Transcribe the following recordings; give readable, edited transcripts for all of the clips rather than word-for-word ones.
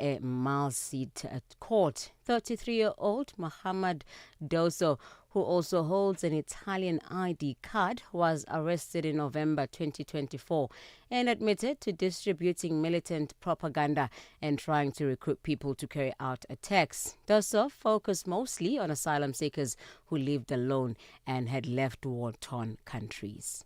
a Malseat court. 33-year-old Mohammed Dosso, who also holds an Italian ID card, was arrested in November 2024 and admitted to distributing militant propaganda and trying to recruit people to carry out attacks. Dosso focused mostly on asylum seekers who lived alone and had left war-torn countries.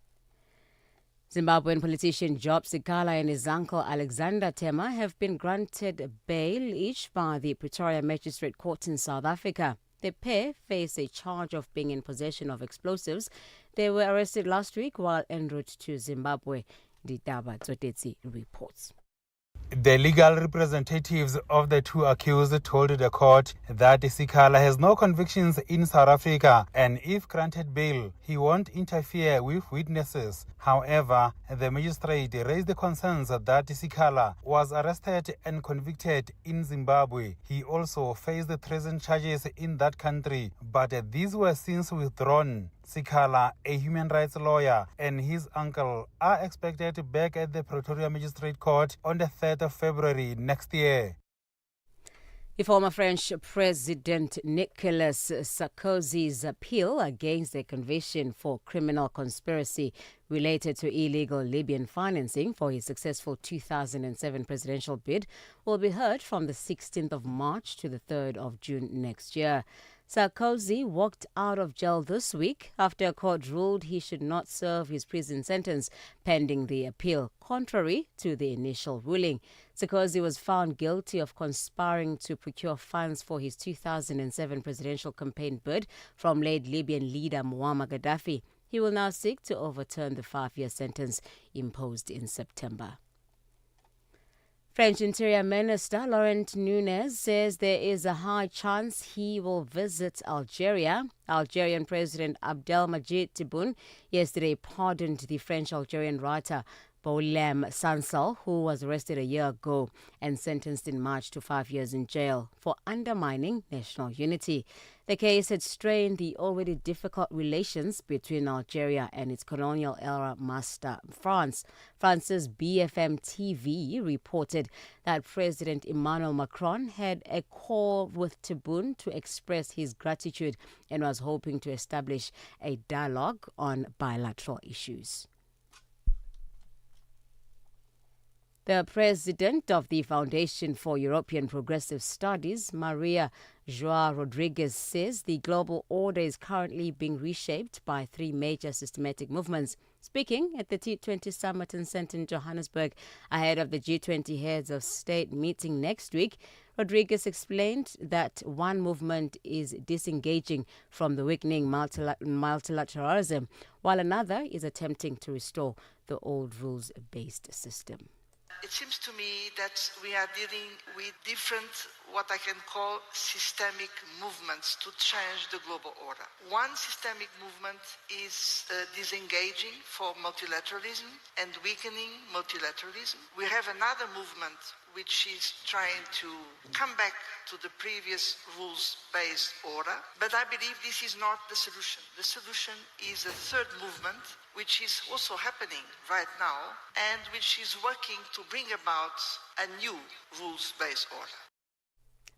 Zimbabwean politician Job Sikala and his uncle Alexander Tema have been granted bail each by the Pretoria Magistrate Court in South Africa. The pair face a charge of being in possession of explosives. They were arrested last week while en route to Zimbabwe, Ditaba Tsotetsi reports. The legal representatives of the two accused told the court that Sikala has no convictions in South Africa and if granted bail, he won't interfere with witnesses. However, the magistrate raised the concerns that Sikala was arrested and convicted in Zimbabwe. He also faced treason charges in that country, but these were since withdrawn. Sikala, a human rights lawyer, and his uncle are expected back at the Pretoria Magistrate Court on the 3rd of February next year. The former French President Nicolas Sarkozy's appeal against the conviction for criminal conspiracy related to illegal Libyan financing for his successful 2007 presidential bid will be heard from the 16th of March to the 3rd of June next year. Sarkozy walked out of jail this week after a court ruled he should not serve his prison sentence pending the appeal, contrary to the initial ruling. Sarkozy was found guilty of conspiring to procure funds for his 2007 presidential campaign bid from late Libyan leader Muammar Gaddafi. He will now seek to overturn the 5-year sentence imposed in September. French Interior Minister Laurent Nunez says there is a high chance he will visit Algeria. Algerian President Abdelmadjid Tebboune yesterday pardoned the French-Algerian writer Boualem Sansal, who was arrested a year ago and sentenced in March to 5 years in jail for undermining national unity. The case had strained the already difficult relations between Algeria and its colonial-era master France. France's BFM TV reported that President Emmanuel Macron had a call with Tebboune to express his gratitude and was hoping to establish a dialogue on bilateral issues. The president of the Foundation for European Progressive Studies, Maria João Rodrigues, says the global order is currently being reshaped by 3 major systematic movements. Speaking at the G20 Summit and Center in Johannesburg ahead of the G20 Heads of State meeting next week, Rodrigues explained that one movement is disengaging from the weakening multilateralism, while another is attempting to restore the old rules-based system. It seems to me that we are dealing with different, what I can call systemic movements to change the global order. One systemic movement is disengaging from multilateralism and weakening multilateralism. We have another movement which is trying to come back to the previous rules-based order. But I believe this is not the solution. The solution is a third movement, which is also happening right now, and which is working to bring about a new rules-based order.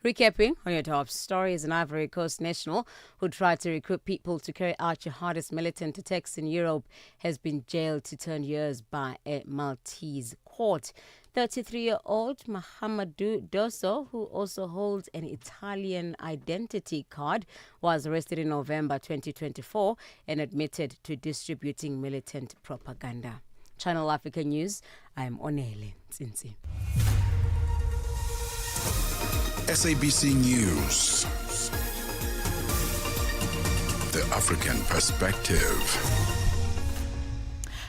Recapping on your top stories, an Ivory Coast national who tried to recruit people to carry out jihadist militant attacks in Europe has been jailed to 10 years by a Maltese court. 33-year-old Mohamedou Dosso, who also holds an Italian identity card, was arrested in November 2024 and admitted to distributing militant propaganda. Channel Africa News, I'm Onele Tsinsi. SABC News, the African perspective.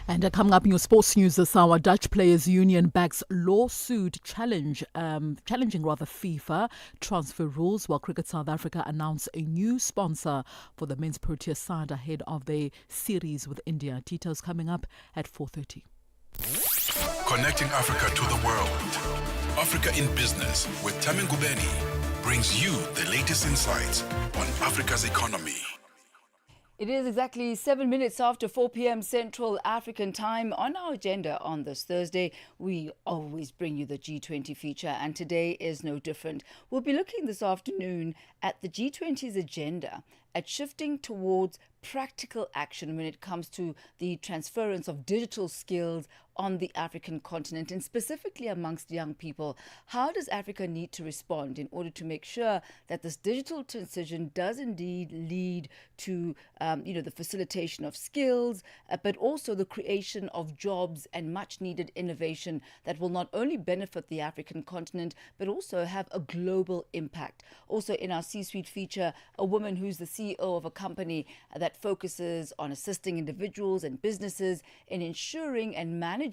And coming up in your sports news this hour, Dutch Players Union backs lawsuit challenging FIFA transfer rules, while Cricket South Africa announced a new sponsor for the men's Protea side ahead of their series with India. Details coming up at 4:30. Connecting Africa to the world. Africa in Business with Tami Ngubeni brings you the latest insights on Africa's economy. It is exactly 7 minutes after 4 p.m. Central African time. On our agenda on this Thursday, we always bring you the G20 feature, and today is no different. We'll be looking this afternoon at the G20's agenda at shifting towards practical action when it comes to the transference of digital skills on the African continent, and specifically amongst young people. How does Africa need to respond in order to make sure that this digital transition does indeed lead to the facilitation of skills, but also the creation of jobs and much needed innovation that will not only benefit the African continent, but also have a global impact. Also in our C-suite feature, a woman who's the CEO of a company that focuses on assisting individuals and businesses in ensuring and managing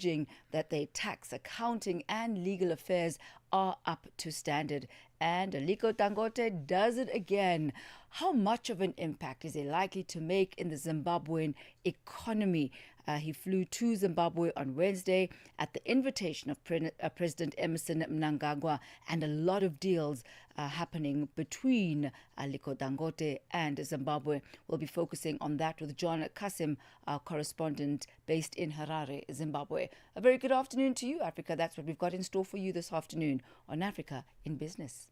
that their tax, accounting and legal affairs are up to standard. And Aliko Dangote does it again. How much of an impact is he likely to make in the Zimbabwean economy? He flew to Zimbabwe on Wednesday at the invitation of President Emerson Mnangagwa, and a lot of deals happening between Aliko Dangote and Zimbabwe. We'll be focusing on that with John Kasim, our correspondent based in Harare, Zimbabwe. A very good afternoon to you, Africa. That's what we've got in store for you this afternoon on Africa in Business.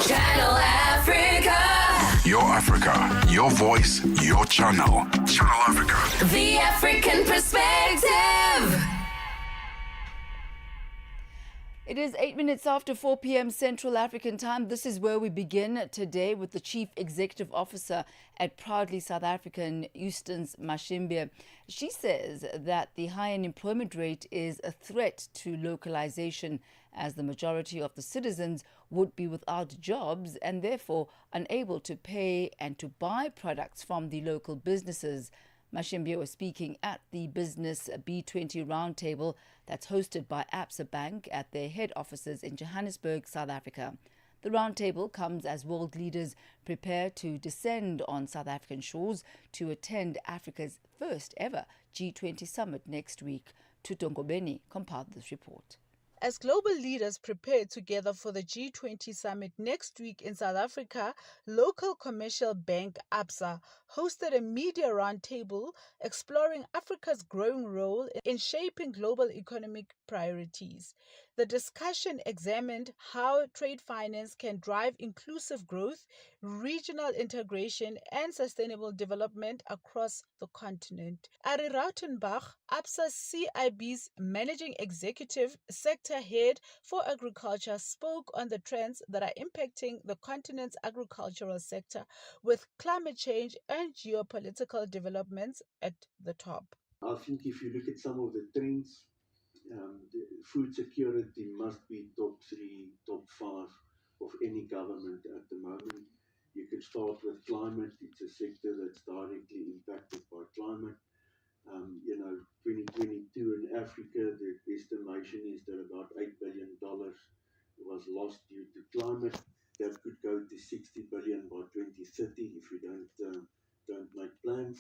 Channel Africa. Your Africa, your voice, your channel. Channel Africa. The African perspective. It is 8 minutes after 4 p.m. Central African time. This is where we begin today with the Chief Executive Officer at Proudly South African, Eustace Mashimbye. She says that the high unemployment rate is a threat to localization, as the majority of the citizens would be without jobs and therefore unable to pay and to buy products from the local businesses. Mashimbye was speaking at the Business B20 Roundtable that's hosted by Absa Bank at their head offices in Johannesburg, South Africa. The roundtable comes as world leaders prepare to descend on South African shores to attend Africa's first ever G20 summit next week. Tutongobeni compiled this report. As global leaders prepare together for the G20 summit next week in South Africa, local commercial bank Absa hosted a media roundtable exploring Africa's growing role in shaping global economic priorities. The discussion examined how trade finance can drive inclusive growth, regional integration, and sustainable development across the continent. Ari Rautenbach, Absa CIB's managing executive, sector head for agriculture, spoke on the trends that are impacting the continent's agricultural sector, with climate change and geopolitical developments at the top. I think if you look at some of the trends, the food security must be top 3, top 5 of any government at the moment. You can start with climate. It's a sector that's directly impacted by climate. 2022 in Africa, the estimation is that about $8 billion was lost due to climate. That could go to 60 billion by 2030 if we don't make plans.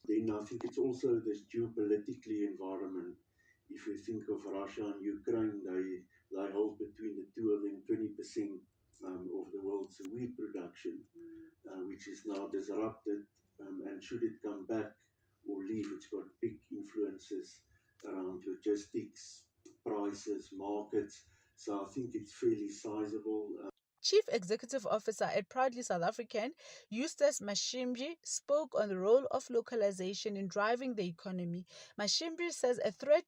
Then I think it's also this geopolitically environment. If you think of Russia and Ukraine, they hold between the two of them 20% of the world's wheat production, which is now disrupted. And should it come back or leave, it's got big influences around logistics, prices, markets. So I think it's fairly sizable. Chief Executive Officer at Proudly South African, Eustace Mashimbye, spoke on the role of localization in driving the economy. Mashimbye says a threat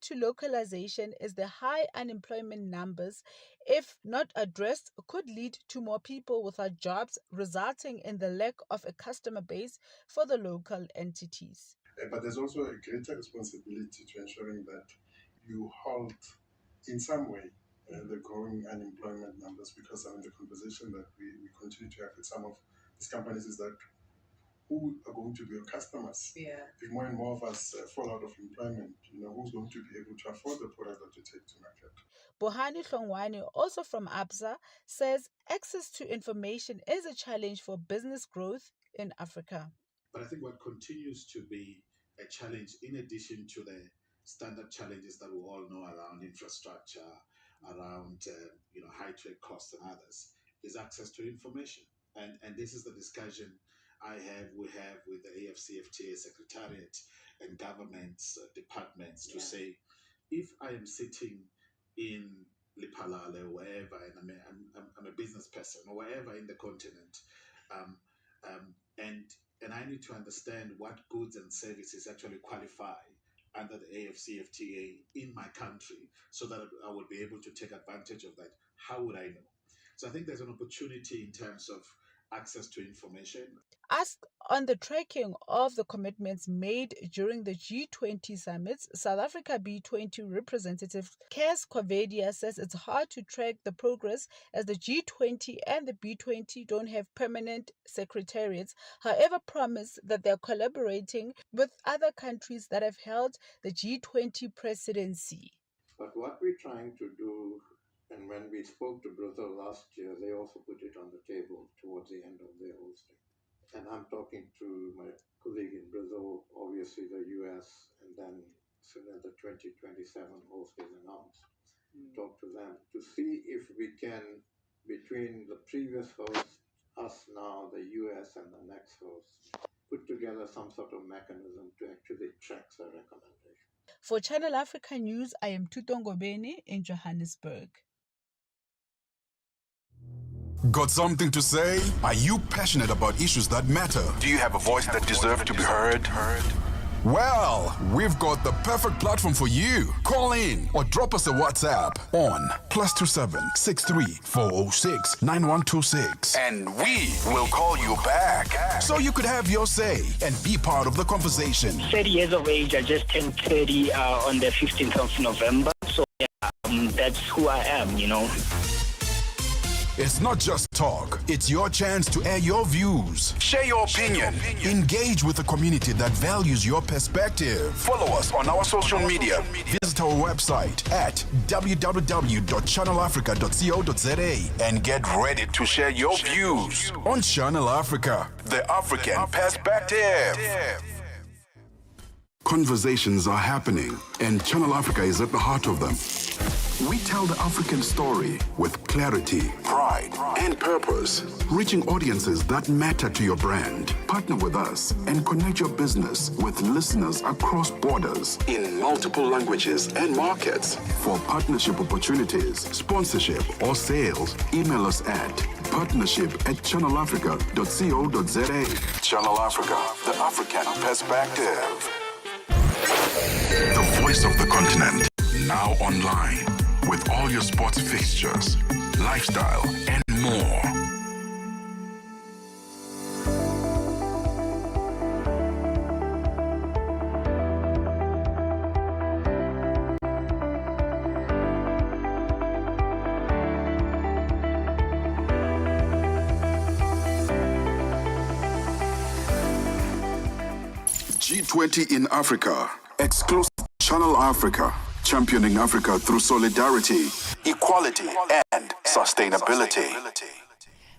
to localization is the high unemployment numbers. If not addressed, could lead to more people without jobs, resulting in the lack of a customer base for the local entities. But there's also a greater responsibility to ensuring that you halt in some way the growing unemployment numbers, because the conversation that we continue to have with some of these companies is that who are going to be your customers? Yeah. If more and more of us fall out of employment, who's going to be able to afford the product that you take to market? Bohani Hlongwane, also from Absa, says access to information is a challenge for business growth in Africa. But I think what continues to be a challenge, in addition to the standard challenges that we all know around infrastructure, around high trade costs and others, is access to information. And this is the discussion we have with the AFCFTA Secretariat and governments, departments to say, if I am sitting in Lipalale or wherever, and I'm a business person or wherever in the continent, um, and I need to understand what goods and services actually qualify under the AFCFTA in my country so that I would be able to take advantage of that. How would I know? So I think there's an opportunity in terms of access to information. Asked on the tracking of the commitments made during the G20 summits, South Africa B20 representative Kes Kwavedia says it's hard to track the progress as the G20 and the B20 don't have permanent secretariats, however promised that they're collaborating with other countries that have held the G20 presidency. But what we're trying to do, and when we spoke to Brazil last year, they also put it on the table towards the end of their hosting. And I'm talking to my colleague in Brazil, obviously the US, and then as soon as the 2027 host is announced, talk to them to see if we can, between the previous host, us now, the US, and the next host, put together some sort of mechanism to actually track the recommendation. For Channel Africa News, I am Tutongo Beni in Johannesburg. Got something to say? Are you passionate about issues that matter? Do you have a voice that deserves to be heard? Well, we've got the perfect platform for you. Call in or drop us a WhatsApp on +27 63 406 9126. And we will call you back. So you could have your say and be part of the conversation. 30 years of age. I just turned 30 on the 15th of November. So that's who I am, you know. It's not just talk. It's your chance to air your views. Share your opinion. Engage with a community that values your perspective. Follow us on our social media. Visit our website at www.channelafrica.co.za and get ready to share your views on Channel Africa, the African perspective. Conversations are happening, and Channel Africa is at the heart of them. We tell the African story with clarity, pride, and purpose, reaching audiences that matter to your brand. Partner with us and connect your business with listeners across borders in multiple languages and markets. For partnership opportunities, sponsorship, or sales, email us at partnership@channelafrica.co.za. Channel Africa, the African perspective. The voice of the continent, now online, with all your sports fixtures, lifestyle, and more. G20 in Africa. Exclusive Channel Africa. Championing Africa through solidarity, equality, and sustainability.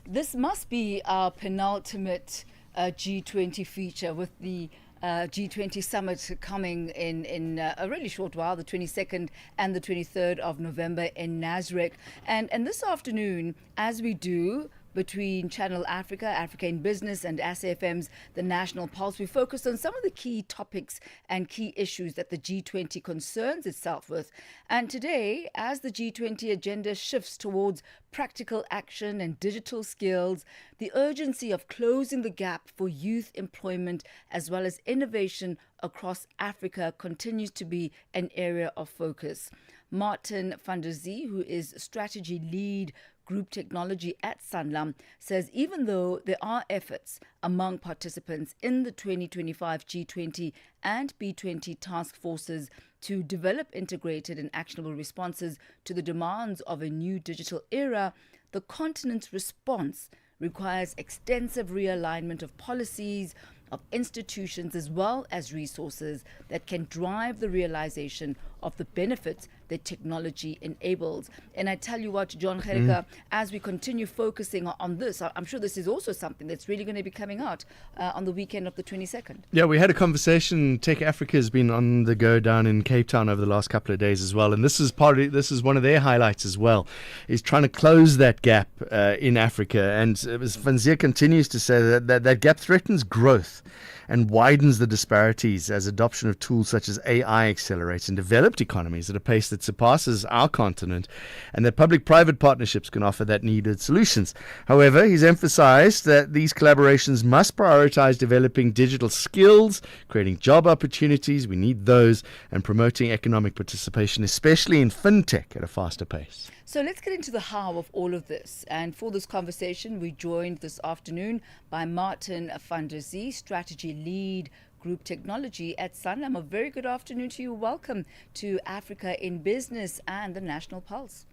This must be our penultimate G20 feature, with the G20 summit coming in a really short while, the 22nd and the 23rd of November in Nasrec. And this afternoon, as we do between Channel Africa, Africa in Business, and SAFM's The National Pulse, we focused on some of the key topics and key issues that the G20 concerns itself with. And today, as the G20 agenda shifts towards practical action and digital skills, the urgency of closing the gap for youth employment as well as innovation across Africa continues to be an area of focus. Martin van der Zee, who is strategy lead Group Technology at Sanlam, says even though there are efforts among participants in the 2025 G20 and B20 task forces to develop integrated and actionable responses to the demands of a new digital era, the continent's response requires extensive realignment of policies, of institutions, as well as resources that can drive the realization of the benefits that technology enables. And I tell you what, John Gerika, as we continue focusing on this, I'm sure this is also something that's really going to be coming out on the weekend of the 22nd. Yeah, we had a conversation. Tech Africa has been on the go down in Cape Town over the last couple of days as well, and this is one of their highlights as well, is trying to close that gap in Africa. And as Van Zier continues to say, that gap threatens growth and widens the disparities as adoption of tools such as AI accelerates in developed economies at a pace that surpasses our continent, and that public-private partnerships can offer that needed solutions. However, he's emphasized that these collaborations must prioritize developing digital skills, creating job opportunities, we need those, and promoting economic participation, especially in fintech, at a faster pace. So let's get into the how of all of this. And for this conversation, we joined this afternoon by Martin van der Zee, Strategy Lead, Group Technology at Sanlam. A very good afternoon to you. Welcome to Africa in Business and the National Pulse.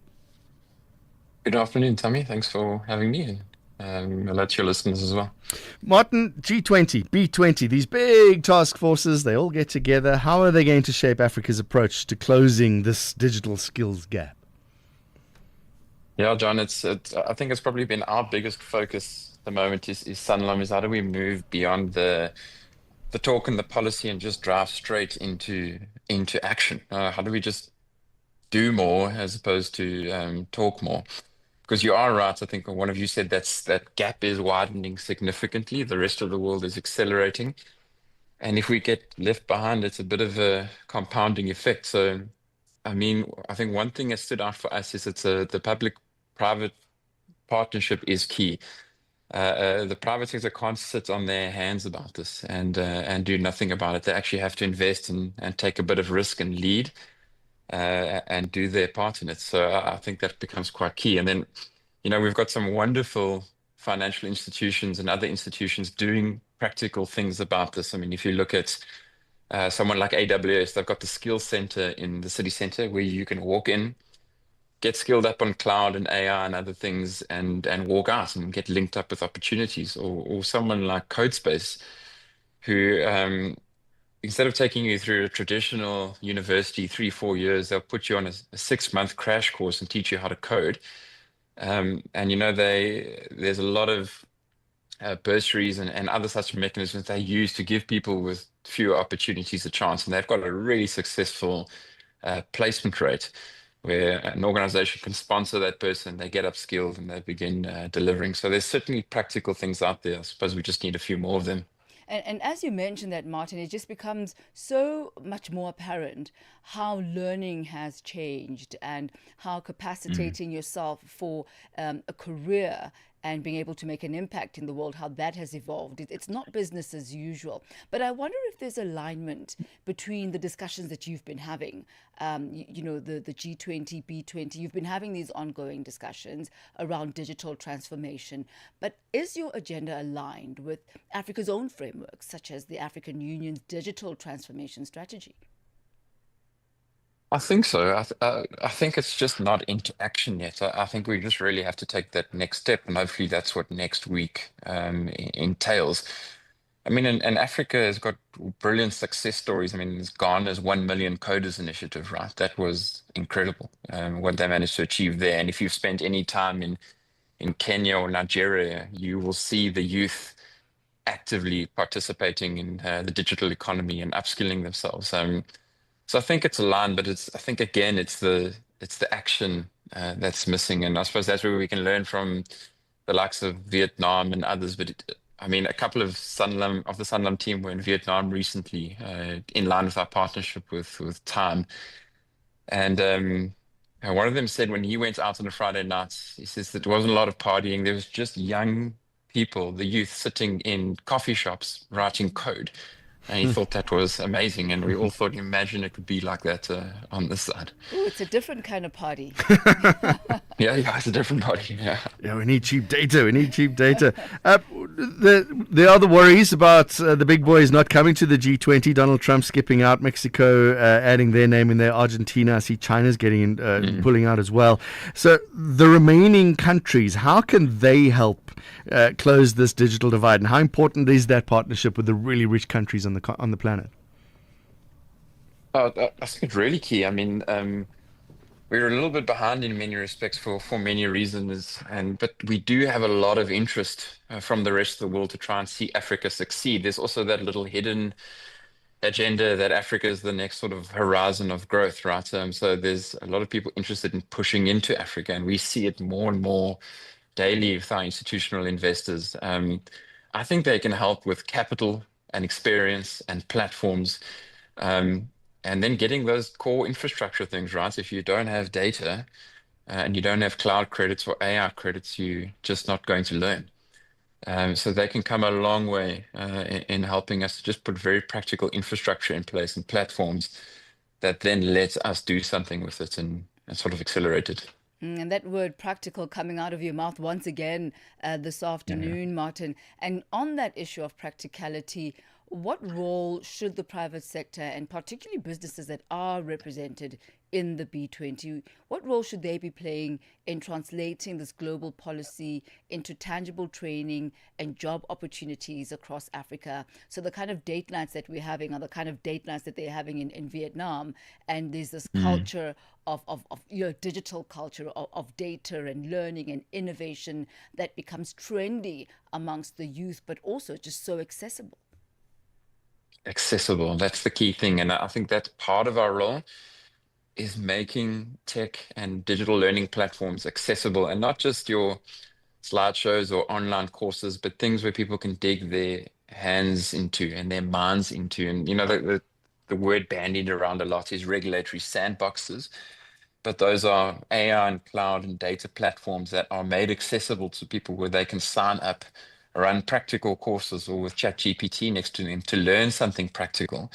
Good afternoon, Tammy. Thanks for having me, and hello to your listeners as well. Martin, G20, B20, these big task forces, they all get together. How are they going to shape Africa's approach to closing this digital skills gap? Yeah, John, I think it's probably been our biggest focus at the moment is Sanlam, is how do we move beyond the talk and the policy and just drive straight into action? How do we just do more as opposed to talk more? Because you are right, I think one of you said that gap is widening significantly. The rest of the world is accelerating. And if we get left behind, it's a bit of a compounding effect. So, I mean, I think one thing that stood out for us is the public-private partnership is key. The private sector can't sit on their hands about this and do nothing about it. They actually have to invest and take a bit of risk and lead and do their part in it. So I think that becomes quite key. And then, we've got some wonderful financial institutions and other institutions doing practical things about this. I mean, if you look at someone like AWS, they've got the skills center in the city center where you can walk in, get skilled up on cloud and AI and other things, and walk out and get linked up with opportunities. Or someone like CodeSpace, who instead of taking you through a traditional university 3-4 years, they'll put you on a 6-month crash course and teach you how to code. And there's a lot of bursaries and other such mechanisms they use to give people with fewer opportunities a chance. And they've got a really successful placement rate, where an organization can sponsor that person, they get upskilled, and they begin delivering. So there's certainly practical things out there. I suppose we just need a few more of them. And as you mentioned that, Martin, it just becomes so much more apparent how learning has changed and how capacitating yourself for a career and being able to make an impact in the world, how that has evolved. It's not business as usual. But I wonder if there's alignment between the discussions that you've been having, the G20, B20, you've been having these ongoing discussions around digital transformation. But is your agenda aligned with Africa's own frameworks, such as the African Union's digital transformation strategy? I think so. I think it's just not into action yet. I think we just really have to take that next step, and hopefully that's what next week entails. I mean, and Africa has got brilliant success stories. I mean, it's Ghana's 1 Million Coders initiative, right? That was incredible, what they managed to achieve there. And if you've spent any time in Kenya or Nigeria, you will see the youth actively participating in the digital economy and upskilling themselves. So I think it's aligned, but I think it's the action that's missing, and I suppose that's where we can learn from the likes of Vietnam and others. But a couple of the Sanlam team were in Vietnam recently, in line with our partnership with Time, and one of them said when he went out on a Friday night, he says that there wasn't a lot of partying. There was just young people, the youth, sitting in coffee shops writing code. And he thought that was amazing, and we all thought, imagine it would be like that on this side. Ooh, it's a different kind of party. Yeah, it's a different party. Yeah, we need cheap data. There are the worries about the big boys not coming to the G20. Donald Trump skipping out, Mexico adding their name in there, Argentina. I see China's getting pulling out as well. So the remaining countries, how can they help close this digital divide, and how important is that partnership with the really rich countries on the planet? I think it's really key. I mean, we're a little bit behind in many respects for many reasons, but we do have a lot of interest from the rest of the world to try and see Africa succeed. There's also that little hidden agenda that Africa is the next sort of horizon of growth, right? So there's a lot of people interested in pushing into Africa, and we see it more and more daily with our institutional investors. I think they can help with capital and experience and platforms, and then getting those core infrastructure things right. If you don't have data and you don't have cloud credits or AI credits, you're just not going to learn. So they can come a long way in helping us to just put very practical infrastructure in place and platforms that then lets us do something with it and sort of accelerate it. And that word practical coming out of your mouth once again this afternoon, Martin. And on that issue of practicality, what role should the private sector and particularly businesses that are represented in the B20, what role should they be playing in translating this global policy into tangible training and job opportunities across Africa? So the kind of date nights that we're having are the kind of date nights that they're having in Vietnam. And there's this culture of digital culture of data and learning and innovation that becomes trendy amongst the youth, but also just so accessible. Accessible, that's the key thing. And I think that's part of our role is making tech and digital learning platforms accessible, and not just your slideshows or online courses, but things where people can dig their hands into and their minds into. And the word bandied around a lot is regulatory sandboxes, but those are AI and cloud and data platforms that are made accessible to people where they can sign up, run practical courses or with ChatGPT next to them to learn something practical,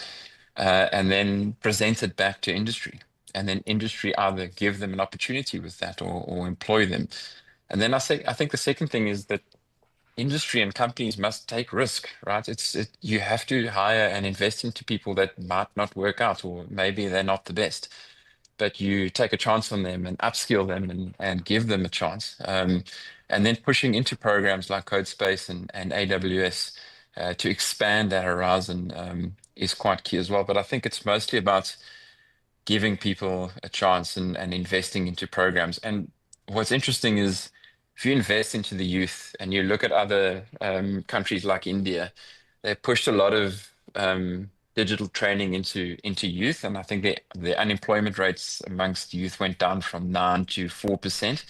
and then present it back to industry. And then industry either give them an opportunity with that or employ them. And then I think the second thing is that industry and companies must take risk, right? You have to hire and invest into people that might not work out, or maybe they're not the best, but you take a chance on them and upskill them and give them a chance. And then pushing into programs like CodeSpace and AWS to expand that horizon is quite key as well. But I think it's mostly about giving people a chance and investing into programs. And what's interesting is if you invest into the youth and you look at other countries like India, they pushed a lot of digital training into youth, and I think the unemployment rates amongst youth went down from 9 to 4%.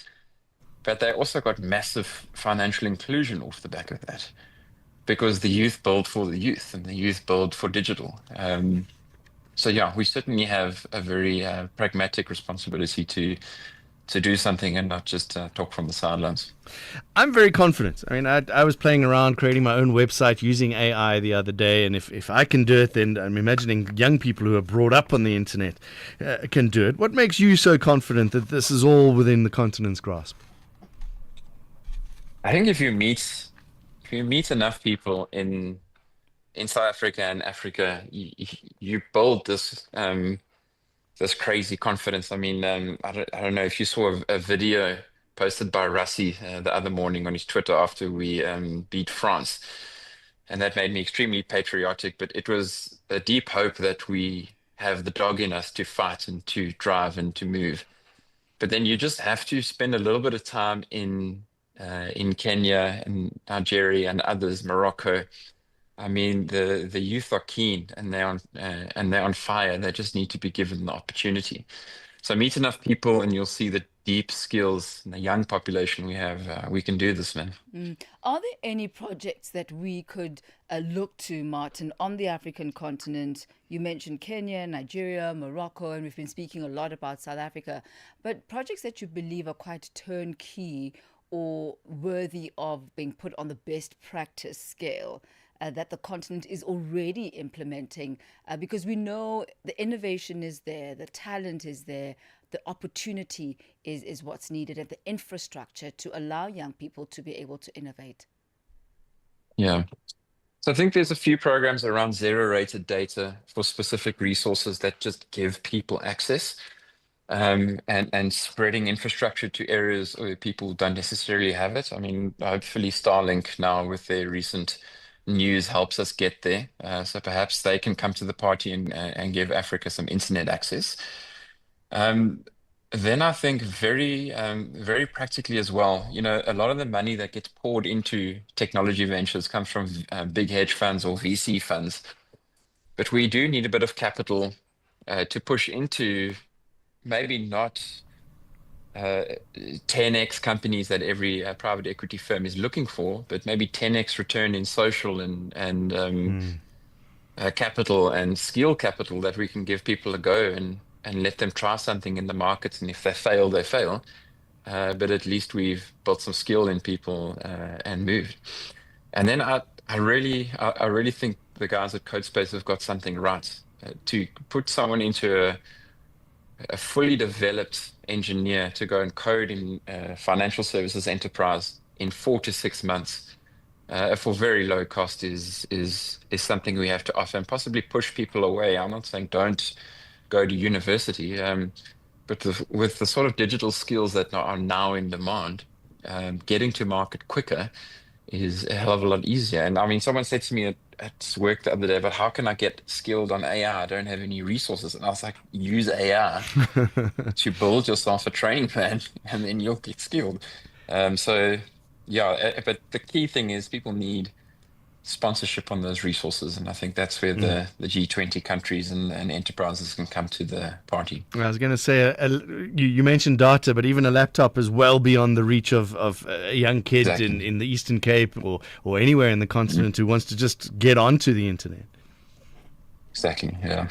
But they also got massive financial inclusion off the back of that, because the youth build for the youth and the youth build for digital. So yeah, we certainly have a very pragmatic responsibility to do something and not just talk from the sidelines. I'm very confident. I mean, I was playing around creating my own website using AI the other day, and if I can do it, then I'm imagining young people who are brought up on the internet can do it. What makes you so confident that this is all within the continent's grasp? I think if you meet enough people in South Africa and Africa, you build this this crazy confidence. I mean, I don't know if you saw a video posted by Rassi the other morning on his Twitter after we beat France, and that made me extremely patriotic. But it was a deep hope that we have the dog in us to fight and to drive and to move. But then you just have to spend a little bit of time in Kenya and Nigeria and others, Morocco. I mean, the youth are keen and they're on fire. They just need to be given the opportunity. So meet enough people, and you'll see the deep skills in the young population we have. We can do this, man. Are there any projects that we could look to, Martin, on the African continent? You mentioned Kenya, Nigeria, Morocco, and we've been speaking a lot about South Africa. But projects that you believe are quite turnkey or worthy of being put on the best practice scale that the continent is already implementing, because we know the innovation is there, the talent is there, the opportunity is what's needed, and the infrastructure to allow young people to be able to innovate. Yeah. So I think there's a few programs around zero-rated data for specific resources that just give people access, and spreading infrastructure to areas where people don't necessarily have it. I mean, hopefully Starlink now with their recent news helps us get there. So perhaps they can come to the party and give Africa some internet access. Then I think very practically as well, a lot of the money that gets poured into technology ventures comes from big hedge funds or VC funds. But we do need a bit of capital to push into maybe not 10x companies that every private equity firm is looking for, but maybe 10x return in social and capital and skill capital that we can give people a go and let them try something in the markets. And if they fail, they fail. But at least we've built some skill in people and moved. And then I really think the guys at CodeSpace have got something right. To put someone into a fully developed engineer to go and code in financial services enterprise in 4 to 6 months for very low cost is something we have to offer and possibly push people away. I'm not saying don't go to university, but with the sort of digital skills that are now in demand, getting to market quicker is a hell of a lot easier. And I mean, someone said to me at work the other day, but how can I get skilled on AI? I don't have any resources. And I was like, use AI to build yourself a training plan and then you'll get skilled. So yeah, but the key thing is people need sponsorship on those resources. And I think that's where the G20 countries and enterprises can come to the party. I was going to say, you mentioned data, but even a laptop is well beyond the reach of a young kid in the Eastern Cape or anywhere in the continent who wants to just get onto the internet. Exactly, yeah.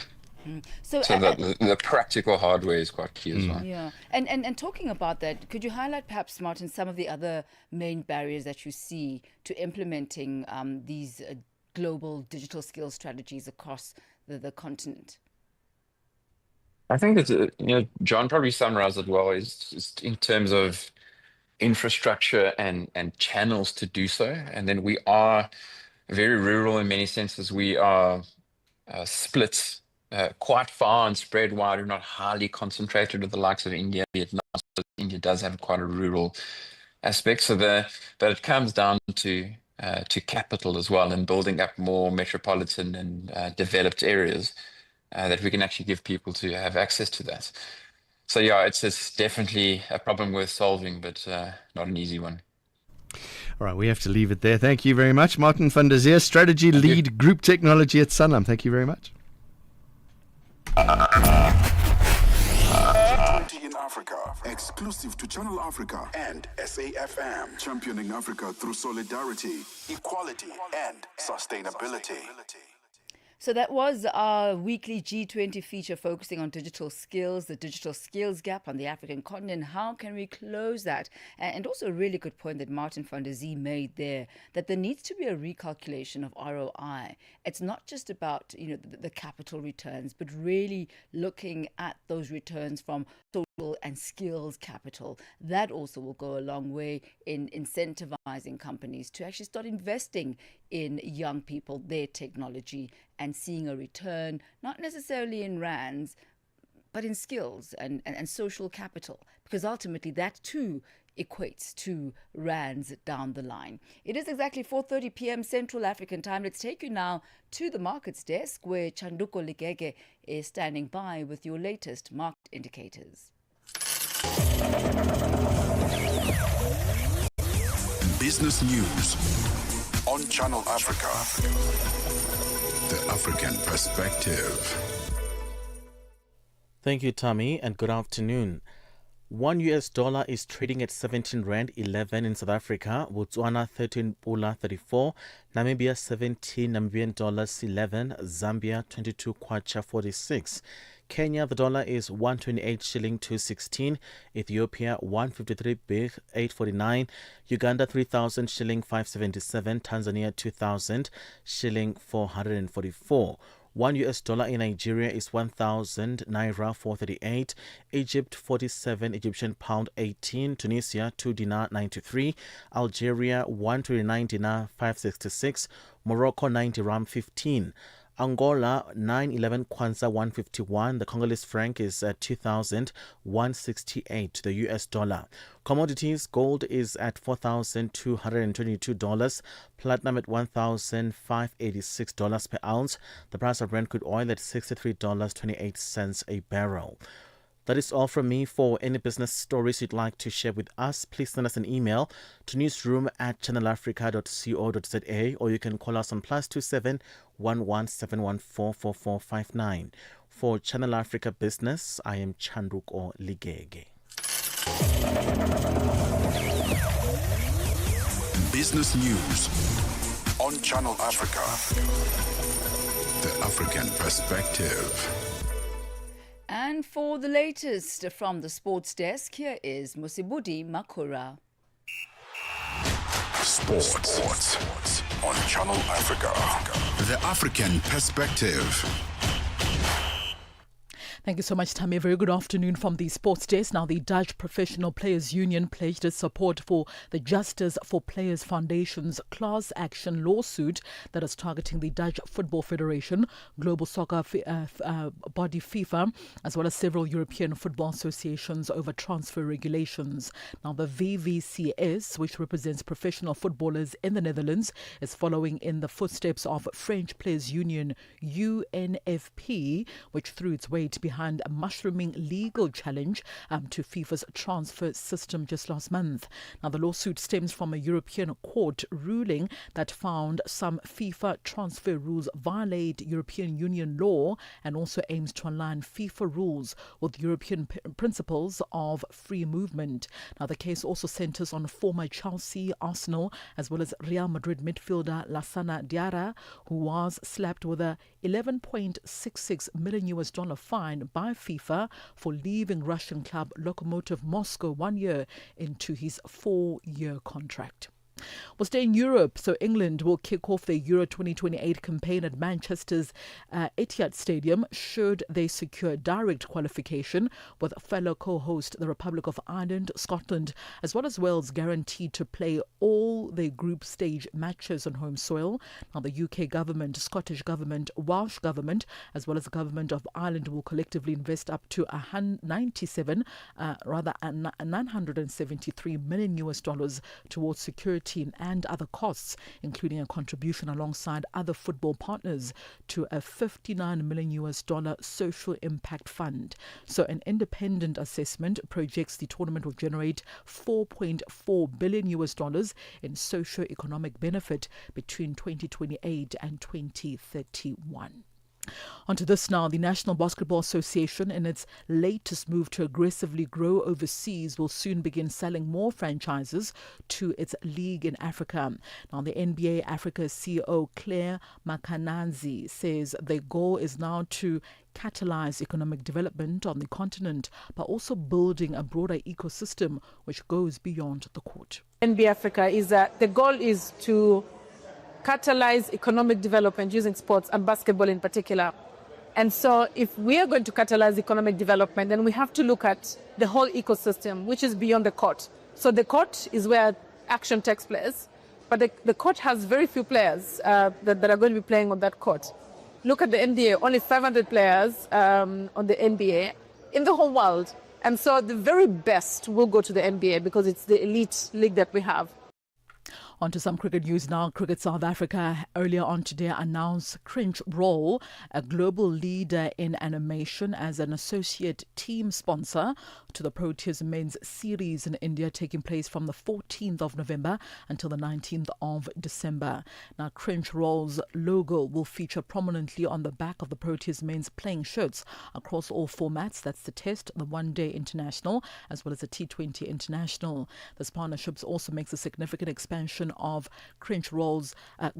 So the practical hardware is quite key as well. Yeah, and talking about that, could you highlight perhaps, Martin, some of the other main barriers that you see to implementing these global digital skills strategies across the continent? I think that John probably summarized it well. Is just in terms of infrastructure and channels to do so, and then we are very rural in many senses. We are split. Quite far and spread wide. We're not highly concentrated with the likes of India, Vietnam. So India does have quite a rural aspect. So but it comes down to capital as well and building up more metropolitan and developed areas that we can actually give people to have access to that. So yeah, it's definitely a problem worth solving, but not an easy one. All right, we have to leave it there. Thank you very much, Martin van der Zeer, Strategy Lead Group Technology at Sanlam. Thank you very much. G20 in Africa, exclusive to Channel Africa and SAFM, championing Africa through solidarity, equality, and sustainability. So that was our weekly G20 feature focusing on digital skills, the digital skills gap on the African continent. How can we close that? And also a really good point that Martin van der Zeer made there, that there needs to be a recalculation of ROI. It's not just about the capital returns, but really looking at those returns from social and skills capital. That also will go a long way in incentivizing companies to actually start investing in young people, their technology, and seeing a return, not necessarily in rands, but in skills and social capital, because ultimately that too equates to rands down the line. It is exactly 4:30 p.m. Central African time. Let's take you now to the markets desk where Chanduko Ligege is standing by with your latest market indicators. Business news on Channel Africa. The African perspective. Thank you, Tommy, and good afternoon. $1 is trading at 17 Rand 11 in South Africa, Botswana 13 Pula 34, Namibia 17 Namibian dollars 11, Zambia 22 Kwacha 46. Kenya, the dollar is 128 shilling 216, Ethiopia 153 big 849, Uganda 3000 shilling 577, Tanzania 2000 shilling 444. $1 in Nigeria is 1,000 naira 438, Egypt 47 Egyptian pound 18, Tunisia 2 dinar 93, Algeria 129 dinar 566, Morocco 90 ram 15. Angola 911 Kwanza 151. The Congolese franc is at 2,168 to the US dollar. Commodities: gold is at $4,222, platinum at $1,586 per ounce. The price of Brent crude oil at $63.28 a barrel. That is all from me. For any business stories you'd like to share with us, please send us an email to newsroom@channelafrica.co.za, or you can call us on +27 11 For Channel Africa Business, I am Chandruko Ligege. Business news on Channel Africa. The African perspective. And for the latest from the sports desk, here is Musibudi Makura. Sports on Channel Africa. The African perspective. Thank you so much, Tammy. Very good afternoon from the sports desk. Now, the Dutch Professional Players Union pledged its support for the Justice for Players Foundation's class action lawsuit that is targeting the Dutch Football Federation, global soccer body FIFA, as well as several European football associations over transfer regulations. Now, the VVCS, which represents professional footballers in the Netherlands, is following in the footsteps of French Players Union UNFP, which threw its weight behind a mushrooming legal challenge to FIFA's transfer system just last month. Now, the lawsuit stems from a European court ruling that found some FIFA transfer rules violate European Union law and also aims to align FIFA rules with European principles of free movement. Now, the case also centers on former Chelsea, Arsenal, as well as Real Madrid midfielder Lassana Diarra, who was slapped with a $11.66 million fine by FIFA for leaving Russian club Lokomotiv Moscow 1 year into his 4-year contract. We'll stay in Europe. So England will kick off their Euro 2028 campaign at Manchester's Etihad Stadium should they secure direct qualification, with fellow co-host the Republic of Ireland, Scotland, as well as Wales guaranteed to play all their group stage matches on home soil. Now, the UK government, Scottish government, Welsh government, as well as the government of Ireland will collectively invest up to $973 million towards security and other costs, including a contribution alongside other football partners to a $59 million social impact fund. So an independent assessment projects the tournament will generate $4.4 billion in socio-economic benefit between 2028 and 2031. Onto this now. The National Basketball Association, in its latest move to aggressively grow overseas, will soon begin selling more franchises to its league in Africa. Now, the NBA Africa CEO Claire Makananzi says their goal is now to catalyze economic development on the continent, but also building a broader ecosystem which goes beyond the court. NBA Africa is that the goal is to catalyze economic development using sports and basketball in particular. And so if we are going to catalyze economic development, then we have to look at the whole ecosystem, which is beyond the court. So the court is where action takes place, but the court has very few players that are going to be playing on that court. Look at the NBA, only 500 players on the NBA in the whole world. And so the very best will go to the NBA because it's the elite league that we have. On to some cricket news now. Cricket South Africa earlier on today announced Cringe Roll, a global leader in animation, as an associate team sponsor to the Proteas men's series in India, taking place from the 14th of November until the 19th of December. Now, Cringe Roll's logo will feature prominently on the back of the Proteas men's playing shirts across all formats. That's the Test, the One-Day International, as well as the T20 International. This partnership also makes a significant expansion of Cringe Roll's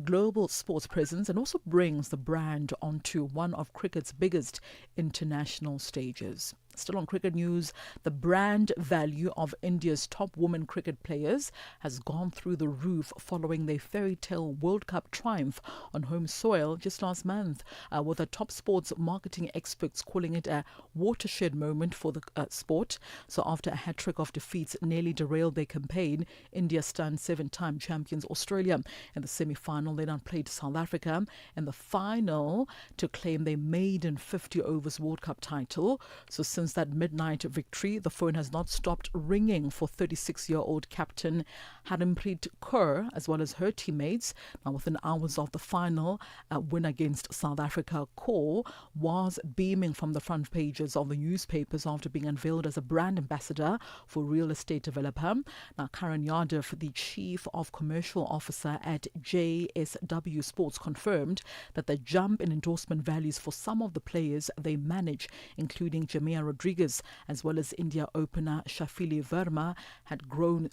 global sports presence and also brings the brand onto one of cricket's biggest international stages. Still on cricket news, the brand value of India's top women cricket players has gone through the roof following their fairy tale World Cup triumph on home soil just last month, with the top sports marketing experts calling it a watershed moment for the sport. So after a hat-trick of defeats nearly derailed their campaign, India stunned seven-time champions Australia in the semi-final. They now played South Africa in the final to claim their maiden 50 overs World Cup title. So since that midnight victory, the phone has not stopped ringing for 36-year-old captain Harmanpreet Kaur as well as her teammates. Now, within hours of the final win against South Africa, Kaur was beaming from the front pages of the newspapers after being unveiled as a brand ambassador for real estate developer. Now, Karan Yadav, the chief of commercial officer at JSW Sports, confirmed that the jump in endorsement values for some of the players they manage, including Jamia Rodriguez as well as India opener Shafili Verma, had grown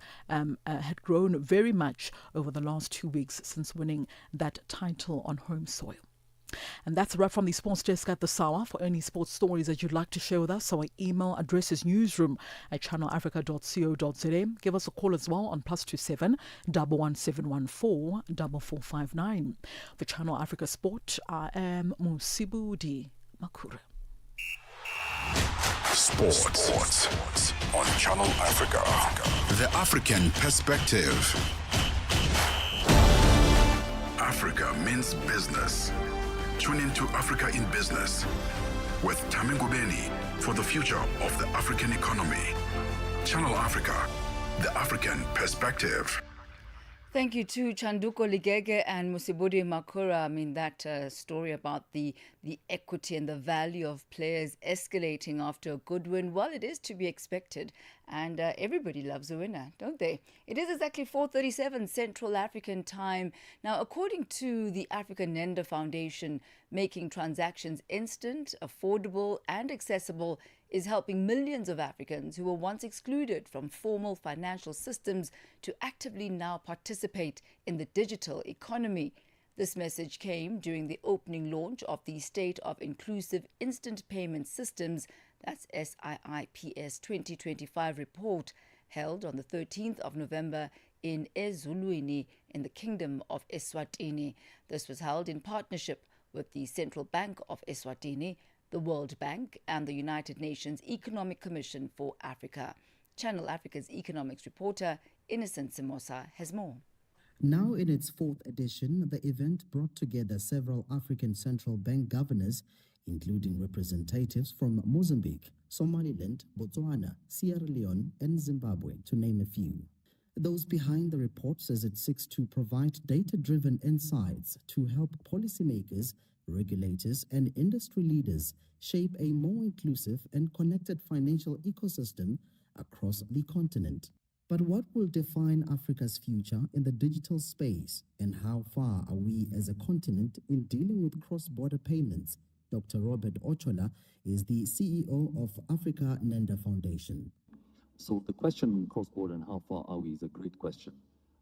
very much over the last 2 weeks since winning that title on home soil. And that's a wrap from the Sports Desk at the Sawa. For any sports stories that you'd like to share with us, our email address is newsroom@channelafrica.co.za. Give us a call as well on +27 11714 4459. For Channel Africa Sport, I am Musibudi Makura. Sports on Channel Africa. The African perspective. Africa means business. Tune into Africa in Business with Tami Ngubeni for the future of the African economy. Channel Africa, the African perspective. Thank you to Chanduko Ligege and Musibudi Makura. I mean, that story about the equity and the value of players escalating after a good win, well, it is to be expected. And everybody loves a winner, don't they? It is exactly 4:37 Central African time. Now, according to the African Nenda Foundation, making transactions instant, affordable and accessible is helping millions of Africans who were once excluded from formal financial systems to actively now participate in the digital economy. This message came during the opening launch of the State of Inclusive Instant Payment Systems, that's SIIPS 2025 report, held on the 13th of November in Ezulwini in the Kingdom of Eswatini. This was held in partnership with the Central Bank of Eswatini, the World Bank and the United Nations Economic Commission for Africa. Channel Africa's economics reporter Innocent Simosa has more. Now in its fourth edition, the event brought together several African Central Bank governors, including representatives from Mozambique, Somaliland, Botswana, Sierra Leone and Zimbabwe, to name a few. Those behind the report says it seeks to provide data-driven insights to help policymakers, regulators and industry leaders shape a more inclusive and connected financial ecosystem across the continent. But what will define Africa's future in the digital space, and how far are we as a continent in dealing with cross-border payments? Dr. Robert Ochola is the CEO of Africa Nenda Foundation. So the question on cross-border and how far are we is a great question.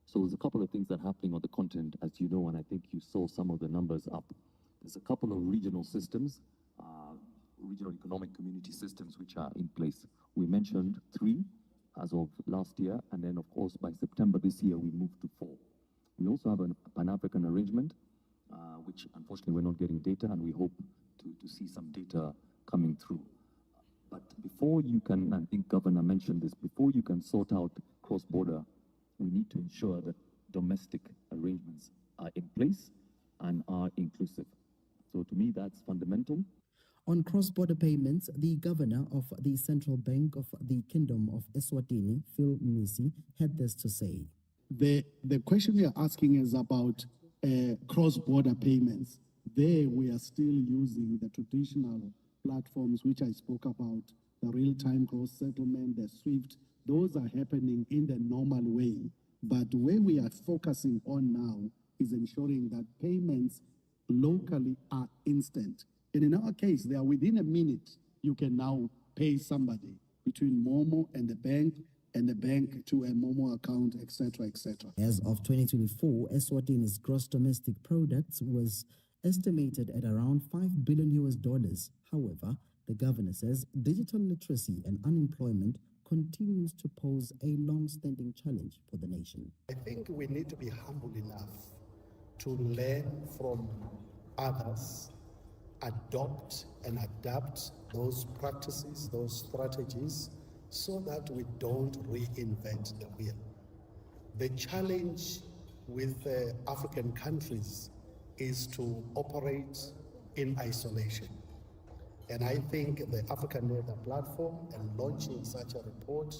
So there's a couple of things that are happening on the continent, as you know, and I think you saw some of the numbers up. There's a couple of regional systems, regional economic community systems, which are in place. We mentioned 3 as of last year, and then of course by September this year we moved to 4. We also have a Pan-African arrangement, which unfortunately we're not getting data, and we hope to see some data coming through. But before you can, I think Governor mentioned this, before you can sort out cross-border, we need to ensure that domestic arrangements are in place and are inclusive. So to me, that's fundamental. On cross-border payments, the governor of the Central Bank of the Kingdom of Eswatini, Phil Mnisi, had this to say. The question we are asking is about cross-border payments. There we are still using the traditional platforms which I spoke about, the real-time gross settlement, the SWIFT. Those are happening in the normal way. But where we are focusing on now is ensuring that payments locally are instant. And in our case, they are within a minute. You can now pay somebody between Momo and the bank to a Momo account, etc., etc. As of 2024, Eswatini's gross domestic products was estimated at around $5 billion. However, The governor says digital literacy and unemployment continues to pose a long-standing challenge for the nation. I think we need to be humble enough to learn from others, adopt and adapt those practices, those strategies, so that we don't reinvent the wheel. The challenge with African countries is to operate in isolation. And I think the African Weather Platform and launching such a report,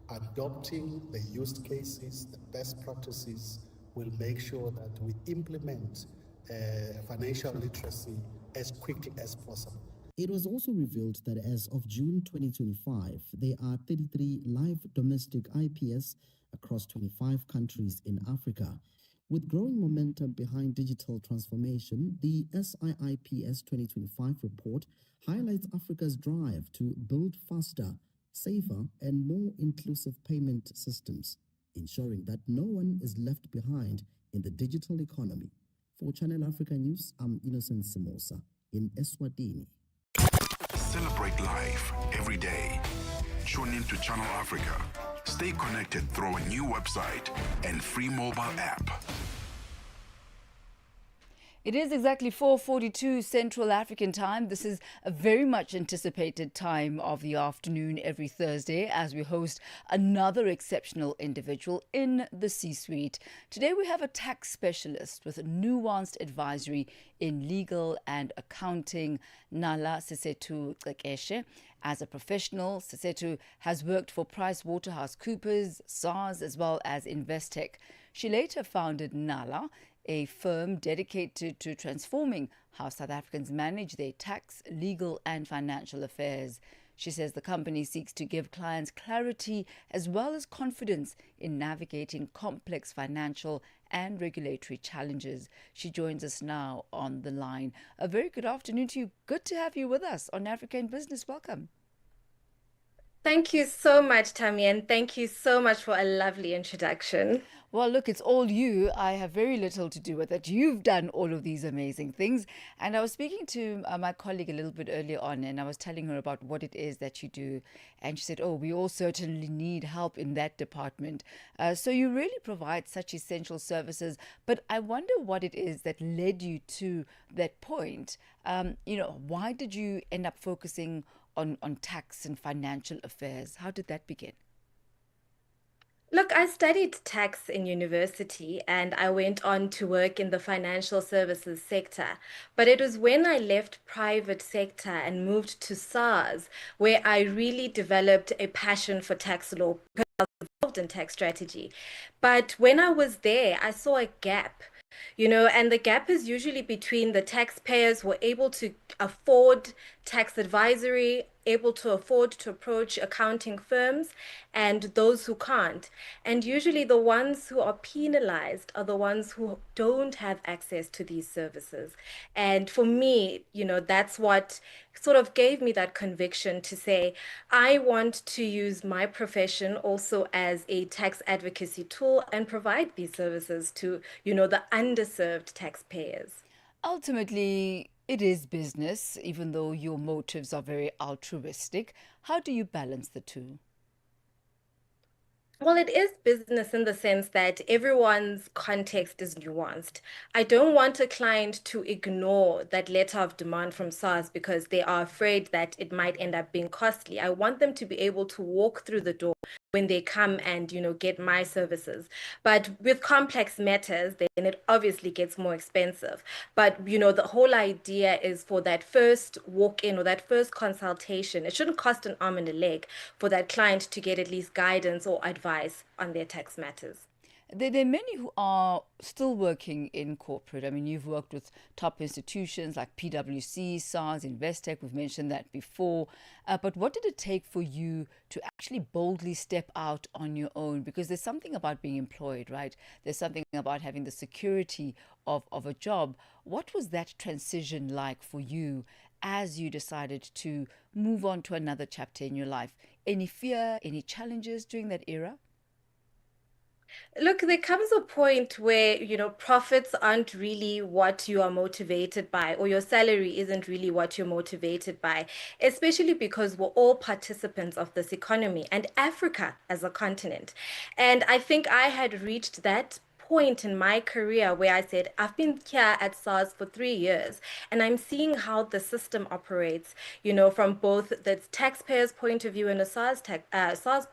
adopting the use cases, the best practices, will make sure that we implement financial literacy as quickly as possible. It was also revealed that as of June 2025, there are 33 live domestic IPS across 25 countries in Africa. With growing momentum behind digital transformation, the SIIPS 2025 report highlights Africa's drive to build faster, safer, and more inclusive payment systems, ensuring that no one is left behind in the digital economy. For Channel Africa News, I'm Innocent Simosa in Eswatini. Celebrate life every day. Tune in to Channel Africa. Stay connected through our new website and free mobile app. It is exactly 4:42 Central African time. This is a very much anticipated time of the afternoon every Thursday as we host another exceptional individual in the C-suite. Today we have a tax specialist with a nuanced advisory in legal and accounting, Nala Sesetu Xekeshe. As a professional, Sesetu has worked for PricewaterhouseCoopers, SARS, as well as Investec. She later founded Nala, a firm dedicated to transforming how South Africans manage their tax, legal and financial affairs. She says the company seeks to give clients clarity as well as confidence in navigating complex financial and regulatory challenges. She joins us now on the line. A very good afternoon to you. Good to have you with us on Africa in Business. Welcome. Thank you so much, Tammy, and thank you so much for a lovely introduction. Well, look, it's all you. I have very little to do with it. You've done all of these amazing things. And I was speaking to my colleague a little bit earlier on, and I was telling her about what it is that you do. And she said, oh, we all certainly need help in that department. So you really provide such essential services. But I wonder what it is that led you to that point. Why did you end up focusing on tax and financial affairs? How did that begin? Look, I studied tax in university and I went on to work in the financial services sector. But it was when I left private sector and moved to SARS where I really developed a passion for tax law because I was involved in tax strategy. But when I was there, I saw a gap. And the gap is usually between the taxpayers who are able to afford tax advisory, able to afford to approach accounting firms, and those who can't. And usually the ones who are penalized are the ones who don't have access to these services. And for me, that's what sort of gave me that conviction to say, I want to use my profession also as a tax advocacy tool and provide these services to, the underserved taxpayers. Ultimately, it is business, even though your motives are very altruistic. How do you balance the two? Well, it is business in the sense that everyone's context is nuanced. I don't want a client to ignore that letter of demand from SARS because they are afraid that it might end up being costly. I want them to be able to walk through the door when they come and, get my services. But with complex matters, then it obviously gets more expensive. But, the whole idea is for that first walk-in or that first consultation, it shouldn't cost an arm and a leg for that client to get at least guidance or advice on their tax matters. There are many who are still working in corporate. I mean, you've worked with top institutions like PwC, SARS, Investec. We've mentioned that before. But what did it take for you to actually boldly step out on your own? Because there's something about being employed, right? There's something about having the security of a job. What was that transition like for you as you decided to move on to another chapter in your life? Any fear, any challenges during that era? Look, there comes a point where, profits aren't really what you are motivated by, or your salary isn't really what you're motivated by, especially because we're all participants of this economy and Africa as a continent. And I think I had reached that point in my career where I said, I've been here at SARS for 3 years and I'm seeing how the system operates, from both the taxpayer's point of view and a SARS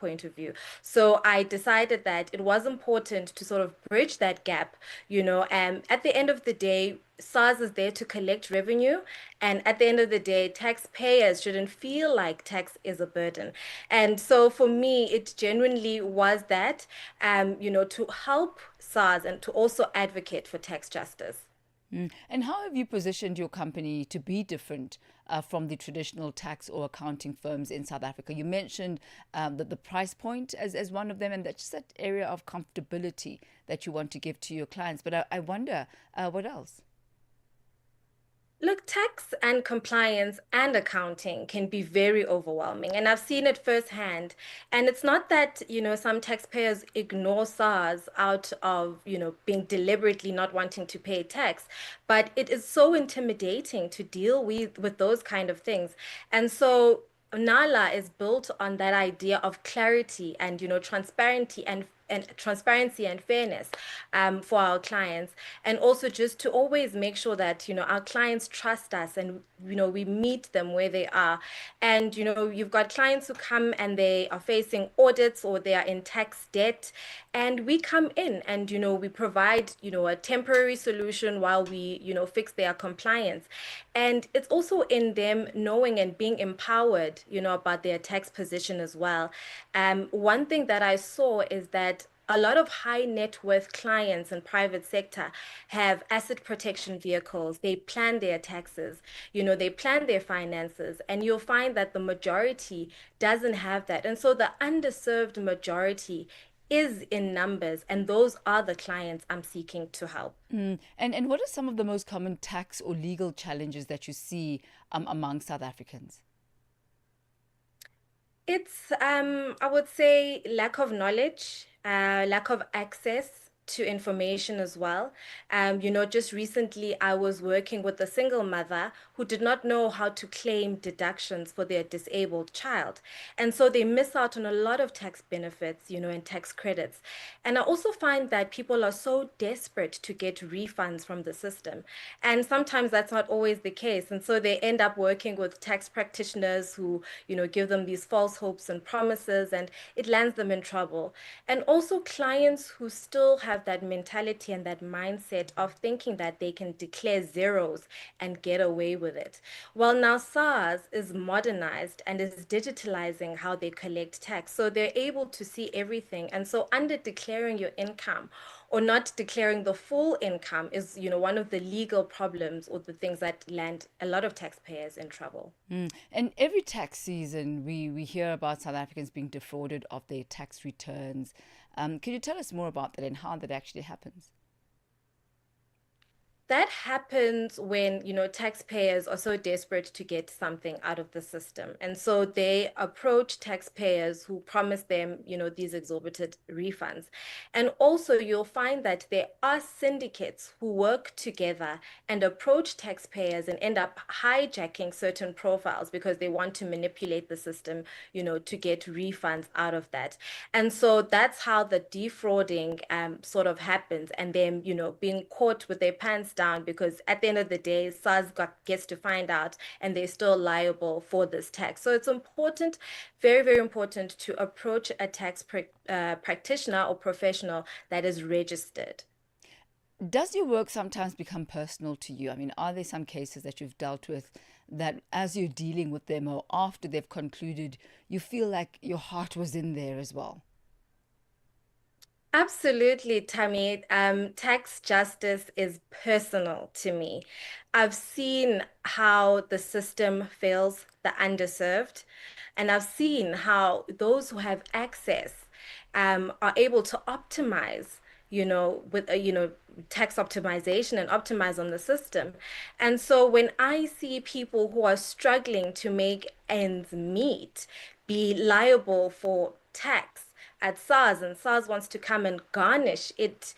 point of view. So I decided that it was important to sort of bridge that gap, and at the end of the day, SARS is there to collect revenue. And at the end of the day, taxpayers shouldn't feel like tax is a burden. And so for me, it genuinely was that, to help SARS and to also advocate for tax justice. And how have you positioned your company to be different from the traditional tax or accounting firms in South Africa? You mentioned that the price point as one of them, and that's just that area of comfortability that you want to give to your clients. But I wonder what else? Look, tax and compliance and accounting can be very overwhelming, and I've seen it firsthand. And it's not that, some taxpayers ignore SARS out of, being deliberately not wanting to pay tax, but it is so intimidating to deal with those kind of things. And so Nala is built on that idea of clarity and, transparency and fairness, for our clients, and also just to always make sure that our clients trust us, and we meet them where they are. And you've got clients who come and they are facing audits or they are in tax debt, and we come in and we provide a temporary solution while we fix their compliance. And it's also in them knowing and being empowered about their tax position as well. One thing that I saw is that a lot of high net worth clients in private sector have asset protection vehicles. They plan their taxes, they plan their finances, and you'll find that the majority doesn't have that. And so the underserved majority is in numbers, and those are the clients I'm seeking to help. And what are some of the most common tax or legal challenges that you see among South Africans? It's, I would say, lack of knowledge, lack of access to information as well. Just recently I was working with a single mother who did not know how to claim deductions for their disabled child. And so they miss out on a lot of tax benefits, and tax credits. And I also find that people are so desperate to get refunds from the system. And sometimes that's not always the case. And so they end up working with tax practitioners who, give them these false hopes and promises, and it lands them in trouble. And also clients who still have that mentality and that mindset of thinking that they can declare zeros and get away with it. Well, now SARS is modernized and is digitalizing how they collect tax. So they're able to see everything. And so under declaring your income or not declaring the full income is, one of the legal problems or the things that land a lot of taxpayers in trouble. And every tax season, we hear about South Africans being defrauded of their tax returns. Can you tell us more about that and how that actually happens? That happens when, taxpayers are so desperate to get something out of the system. And so they approach taxpayers who promise them, these exorbitant refunds. And also you'll find that there are syndicates who work together and approach taxpayers and end up hijacking certain profiles because they want to manipulate the system, to get refunds out of that. And so that's how the defrauding sort of happens. And then, being caught with their pants down, because at the end of the day, gets to find out and they're still liable for this tax. So it's important, very, very important, to approach a tax practitioner or professional that is registered. Does your work sometimes become personal to you? I mean, are there some cases that you've dealt with that as you're dealing with them or after they've concluded, you feel like your heart was in there as well? Absolutely, Tammy. Tax justice is personal to me. I've seen how the system fails the underserved, and I've seen how those who have access are able to optimize, with tax optimization and optimize on the system. And so when I see people who are struggling to make ends meet be liable for tax, at SARS, and SARS wants to come and garnish it.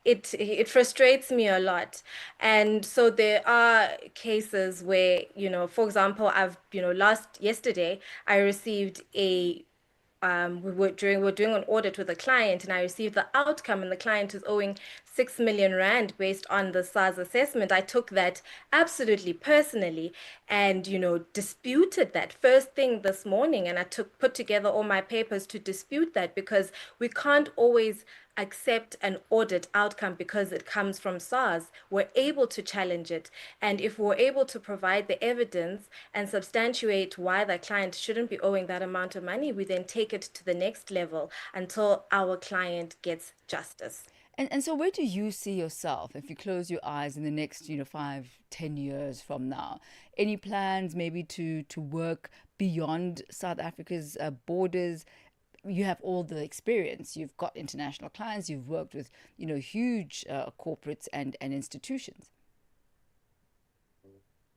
It frustrates me a lot. And so there are cases where, for example, yesterday I received a we're doing an audit with a client, and I received the outcome, and the client is owing 6 million rand based on the SARS assessment. I took that absolutely personally, and disputed that first thing this morning, and I put together all my papers to dispute that, because we can't always accept an audit outcome because it comes from SARS. We're able to challenge it. And if we're able to provide the evidence and substantiate why the client shouldn't be owing that amount of money, we then take it to the next level until our client gets justice. And so where do you see yourself if you close your eyes in the next 5-10 years from now? Any plans maybe to work beyond South Africa's borders? You have all the experience. You've got international clients. You've worked with huge corporates and institutions.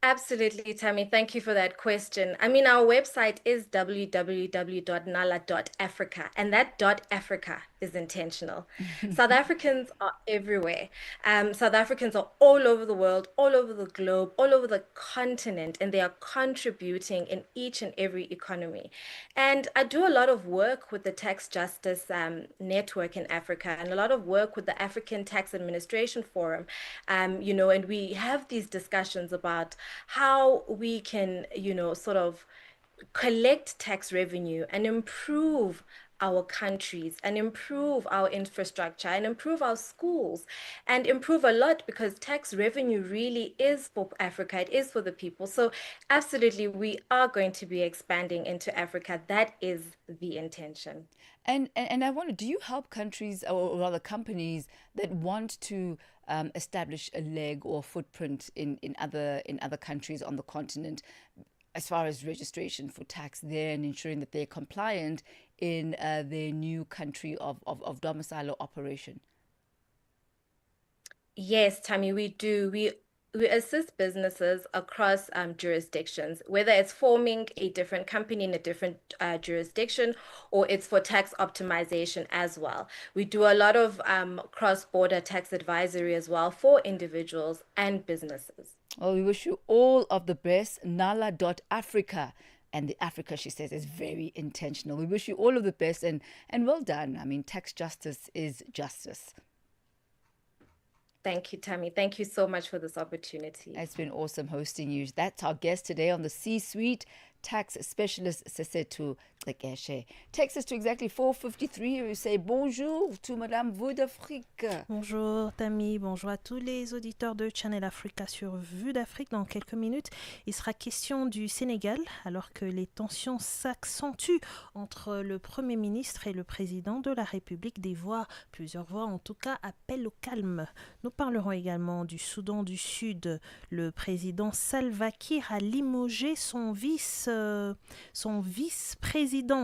Absolutely, Tammy. Thank you for that question. I mean, our website is www.nala.africa, and that .africa is intentional. South Africans are everywhere. South Africans are all over the world, all over the globe, all over the continent, and they are contributing in each and every economy. And I do a lot of work with the Tax Justice Network in Africa, and a lot of work with the African Tax Administration Forum, and we have these discussions about how we can, sort of collect tax revenue and improve our countries and improve our infrastructure and improve our schools and improve a lot, because tax revenue really is for Africa. It is for the people. So absolutely, we are going to be expanding into Africa. That is the intention. And I wonder, do you help countries or rather companies that want to establish a leg or footprint in other countries on the continent, as far as registration for tax there and ensuring that they're compliant in their new country of domicile or operation? Yes, Tammy, we do. We assist businesses across jurisdictions, whether it's forming a different company in a different jurisdiction, or it's for tax optimization as well. We do a lot of cross-border tax advisory as well for individuals and businesses. Well, we wish you all of the best. Nala.Africa. And the Africa, she says, is very intentional. We wish you all of the best and well done. I mean, tax justice is justice. Thank you, Tammy. Thank you so much for this opportunity. It's been awesome hosting you. That's our guest today on the C-Suite, tax specialist Sesetu Lekeshe. Text us to exactly 4:53. We say bonjour to Madame VuesdAfrique. Bonjour Tammy, bonjour à tous les auditeurs de Channel Africa sur Vue d'Afrique. Dans quelques minutes, il sera question du Sénégal, alors que les tensions s'accentuent entre le Premier ministre et le Président de la République. Plusieurs voix en tout cas, appellent au calme. Nous parlerons également du Soudan du Sud. Le président Salva Kiir a limogé son vice-président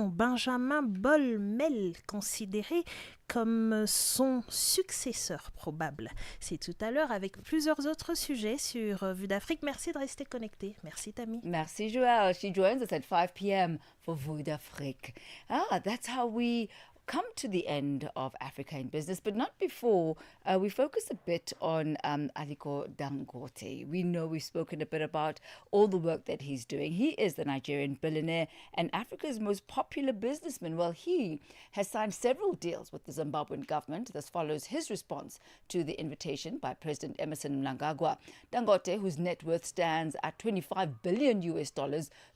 Benjamin Bolmel, considéré comme son successeur probable. C'est tout à l'heure avec plusieurs autres sujets sur Vue d'Afrique. Merci de rester connecté. Merci Tammy. Merci Joelle. She joins us at 5 p.m. for Vue d'Afrique. That's how we come to the end of Africa in Business, but not before we focus a bit on Aliko Dangote. We know we've spoken a bit about all the work that he's doing. He is the Nigerian billionaire and Africa's most popular businessman. Well, he has signed several deals with the Zimbabwean government. This follows his response to the invitation by President Emerson Mnangagwa. Dangote, whose net worth stands at $25 billion,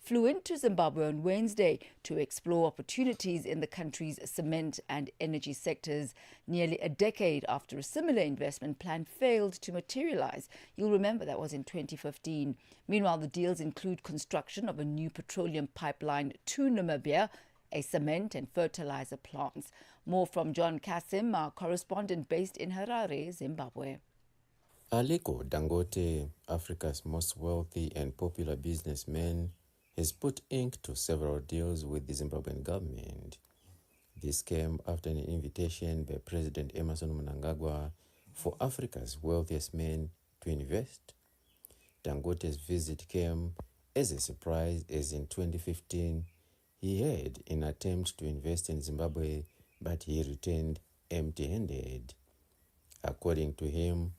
flew into Zimbabwe on Wednesday to explore opportunities in the country's cement and energy sectors, nearly a decade after a similar investment plan failed to materialize. You'll remember that was in 2015. Meanwhile, the deals include construction of a new petroleum pipeline to Namibia, a cement and fertilizer plants. More from John Kasim, our correspondent based in Harare, Zimbabwe. Aliko Dangote, Africa's most wealthy and popular businessman, has put ink to several deals with the Zimbabwean government. This came after an invitation by President Emerson Mnangagwa for Africa's wealthiest men to invest. Dangote's visit came as a surprise, as in 2015, he had an attempt to invest in Zimbabwe but he returned empty-handed. According to him,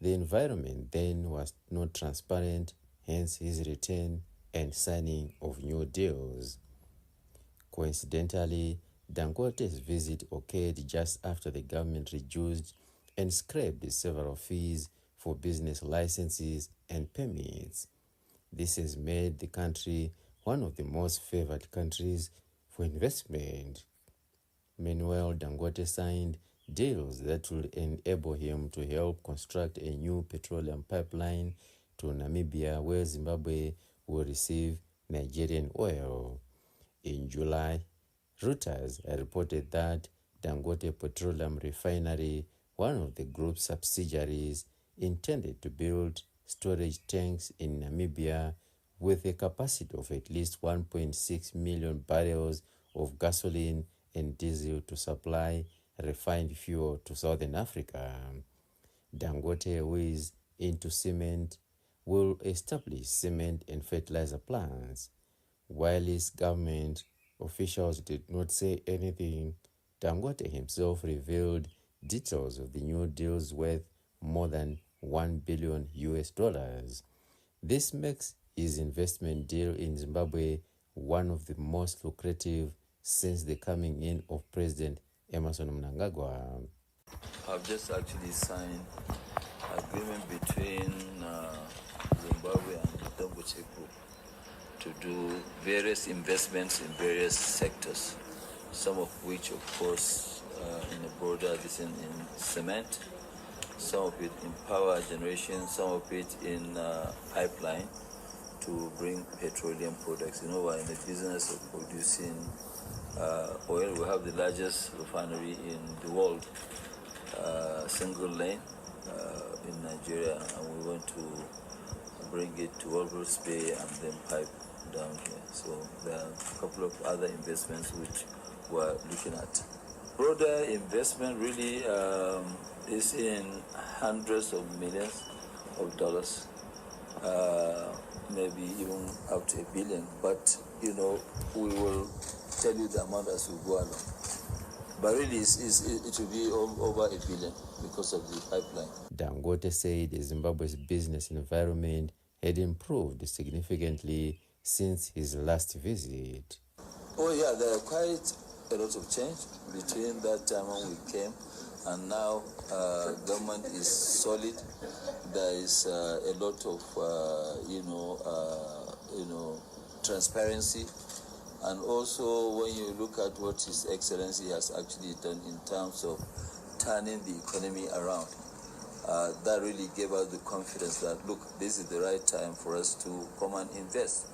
the environment then was not transparent, hence his return and signing of new deals. Coincidentally, Dangote's visit occurred just after the government reduced and scrapped several fees for business licenses and permits. This has made the country one of the most favored countries for investment. Meanwhile, Dangote signed deals that will enable him to help construct a new petroleum pipeline to Namibia, where Zimbabwe will receive Nigerian oil. In July, Reuters reported that Dangote Petroleum Refinery, one of the group's subsidiaries, intended to build storage tanks in Namibia with a capacity of at least 1.6 million barrels of gasoline and diesel to supply refined fuel to Southern Africa. Dangote, who is into cement, will establish cement and fertilizer plants. While his government officials did not say anything, Dangote himself revealed details of the new deals worth more than $1 billion. This makes his investment deal in Zimbabwe one of the most lucrative since the coming in of President Emerson Mnangagwa. I've just actually signed an agreement between Zimbabwe and the Dangote Group to do various investments in various sectors, some of which, of course, in the broader in cement, some of it in power generation, some of it in pipeline to bring petroleum products. You know, we're in the business of producing oil. We have the largest refinery in the world, single lane in Nigeria, and we want to bring it to Walrus Bay and then pipe down here. So there are a couple of other investments which we're looking at. Broader investment really is in hundreds of millions of dollars, maybe even up to $1 billion. But you know, we will tell you the amount as we go along. But really, it will be over $1 billion because of the pipeline. Dangote said Zimbabwe's business environment had improved significantly since his last visit. Oh yeah, there are quite a lot of change between that time when we came and now. Government is solid. There is a lot of transparency, and also when you look at what His Excellency has actually done in terms of turning the economy around, that really gave us the confidence that look, this is the right time for us to come and invest.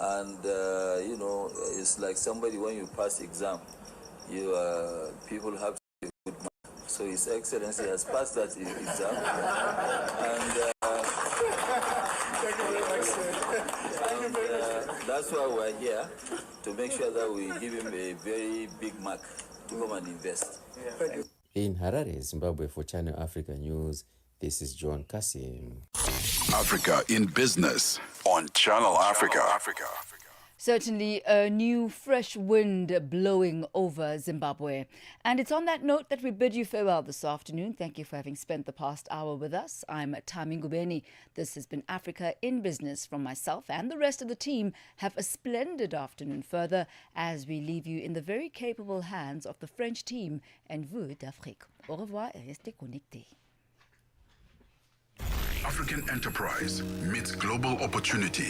And it's like somebody when you pass exam, people have to be good mark. So His Excellency has passed that exam, and that's why we're here, to make sure that we give him a very big mark to come and invest. In Harare, Zimbabwe, for Channel Africa News, this is John Kasim. Africa in Business on Channel Africa. Certainly a new fresh wind blowing over Zimbabwe. And it's on that note that we bid you farewell this afternoon. Thank you for having spent the past hour with us. I'm Tami Ngubeni. This has been Africa in Business from myself and the rest of the team. Have a splendid afternoon further as we leave you in the very capable hands of the French team and VuesdAfrique. Au revoir et restez connectés. African enterprise meets global opportunity.